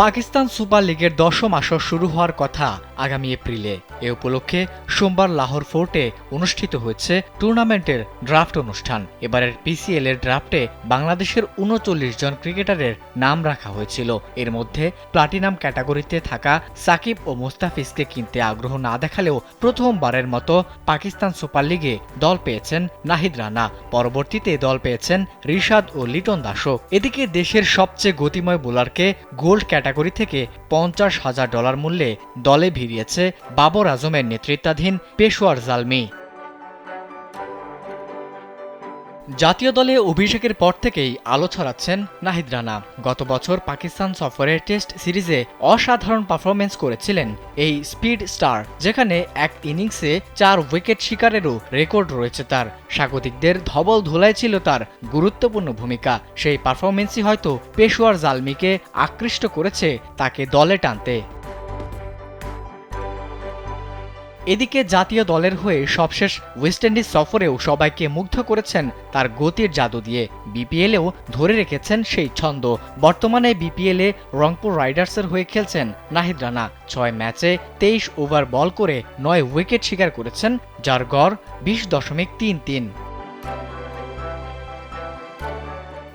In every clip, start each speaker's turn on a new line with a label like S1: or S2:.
S1: Pakistan super লিগের ১০ম আসর শুরু হওয়ার কথা আগামী এপ্রিলে। এ উপলক্ষে সোমবার লাহোর ফোর্টে অনুষ্ঠিত হয়েছে টুর্নামেন্টের ড্রাফট অনুষ্ঠান। এবারের পিসিএল এর ড্রাফটে বাংলাদেশের ৩৯ জন ক্রিকেটারের নাম রাখা হয়েছিল। এর মধ্যে প্লাটিনাম ক্যাটাগরিতে থাকা সাকিব ও মোস্তাফিজকে কিনতে আগ্রহ না দেখালেও প্রথমবারের মতো পাকিস্তান সুপার লিগে দল পেয়েছেন নাহিদ রানা। পরবর্তীতে দল পেয়েছেন রিশাদ ও লিটন দাসও। এদিকে দেশের সবচেয়ে গতিময় বোলারকে গোল্ড ক্যাটাগরি থেকে $৫০,০০০ মূল্যে দলে ভিড়িয়েছে বাবর আজমের নেতৃত্বাধীন পেশোয়ার জালমি। জাতীয় দলে অভিষেকের পর থেকেই আলো ছড়াচ্ছেন নাহিদ রানা। গত বছর পাকিস্তান সফরের টেস্ট সিরিজে অসাধারণ পারফরমেন্স করেছিলেন এই স্পিড স্টার, যেখানে এক ইনিংসে ৪ উইকেট শিকারেরও রেকর্ড রয়েছে তার। স্বাগতিকদের ধবল ধুলায় ছিল তার গুরুত্বপূর্ণ ভূমিকা। সেই পারফরমেন্সই হয়তো পেশোয়ার জালমিকে আকৃষ্ট করেছে তাকে দলে টানতে। এদিকে জাতীয় দলের হয়ে সবশেষ ওয়েস্ট ইন্ডিজ সফরেও সবাইকে মুগ্ধ করেছেন তার গতির জাদু দিয়ে। বিপিএলেও ধরে রেখেছেন সেই ছন্দ। বর্তমানে বিপিএলে রংপুর রাইডার্সের হয়ে খেলছেন নাহিদ রানা। ৬ ম্যাচে ২৩ ওভার বল করে ৯ উইকেট শিকার করেছেন, যার গড় ২০.৩৩।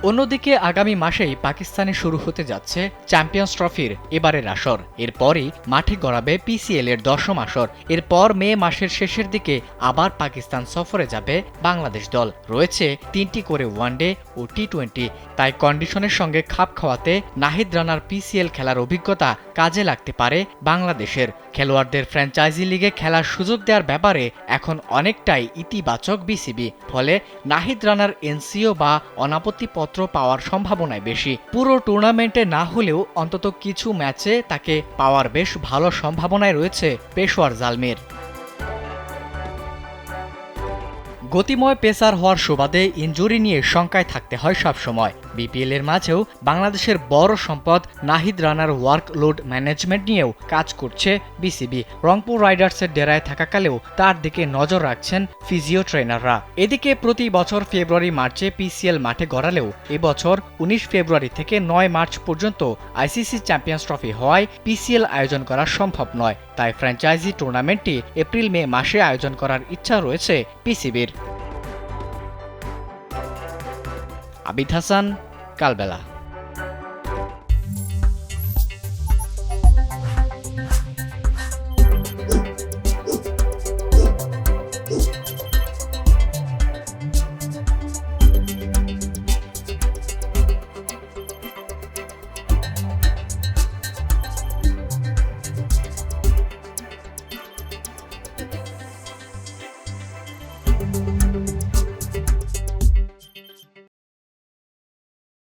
S1: অন্যদিকে আগামী মাসেই পাকিস্তানে শুরু হতে যাচ্ছে চ্যাম্পিয়ন্স ট্রফির এবারের আসর। এরপরই মাঠে গড়াবে পিসিএল এর ১০ম আসর। এরপর মে মাসের শেষের দিকে আবার পাকিস্তান সফরে যাবে বাংলাদেশ দল। রয়েছে ৩টি করে ওয়ানডে ও টি-২০। তাই কন্ডিশনের সঙ্গে খাপ খাওয়াতে নাহিদ রানার পিসিএল খেলার অভিজ্ঞতা কাজে লাগতে পারে বাংলাদেশের। খেলোয়াড়দের ফ্র্যাঞ্চাইজি লিগে খেলার সুযোগ দেওয়ার ব্যাপারে এখন অনেকটাই ইতিবাচক বিসিবি। ফলে নাহিদ রানার এনসিও বা অনাপত্তি পাওয়ার সম্ভাবনাই বেশি। পুরো টুর্নামেন্টে না হলেও অন্তত কিছু ম্যাচে তাকে পাওয়ার বেশ ভালো সম্ভাবনায় রয়েছে পেশোয়ার জালমির। গতিময় পেসার হওয়ার সুবাদে ইনজুরি নিয়ে শঙ্কায় থাকতে হয় সবসময়। বিপিএল এর মাঝেও বাংলাদেশের বড় সম্পদ নাহিদ রানার ওয়ার্কলোড ম্যানেজমেন্ট নিয়েও কাজ করছে বিসিবি। রংপুর রাইডার্সের ডেরায় থাকাকালেও তার দিকে নজর রাখছেন ফিজিও ট্রেনাররা। এদিকে প্রতি বছর ফেব্রুয়ারি মার্চে পিসিএল মাঠে গড়ালেও এবছর ১৯ ফেব্রুয়ারি থেকে ৯ মার্চ পর্যন্ত আইসিসি চ্যাম্পিয়ন্স ট্রফি হওয়ায় পিসিএল আয়োজন করা সম্ভব নয়। তাই ফ্র্যাঞ্চাইজি টুর্নামেন্টটি এপ্রিল মে মাসে আয়োজন করার ইচ্ছা রয়েছে পিসিবির। আবিদ হাসান, কালবেলা।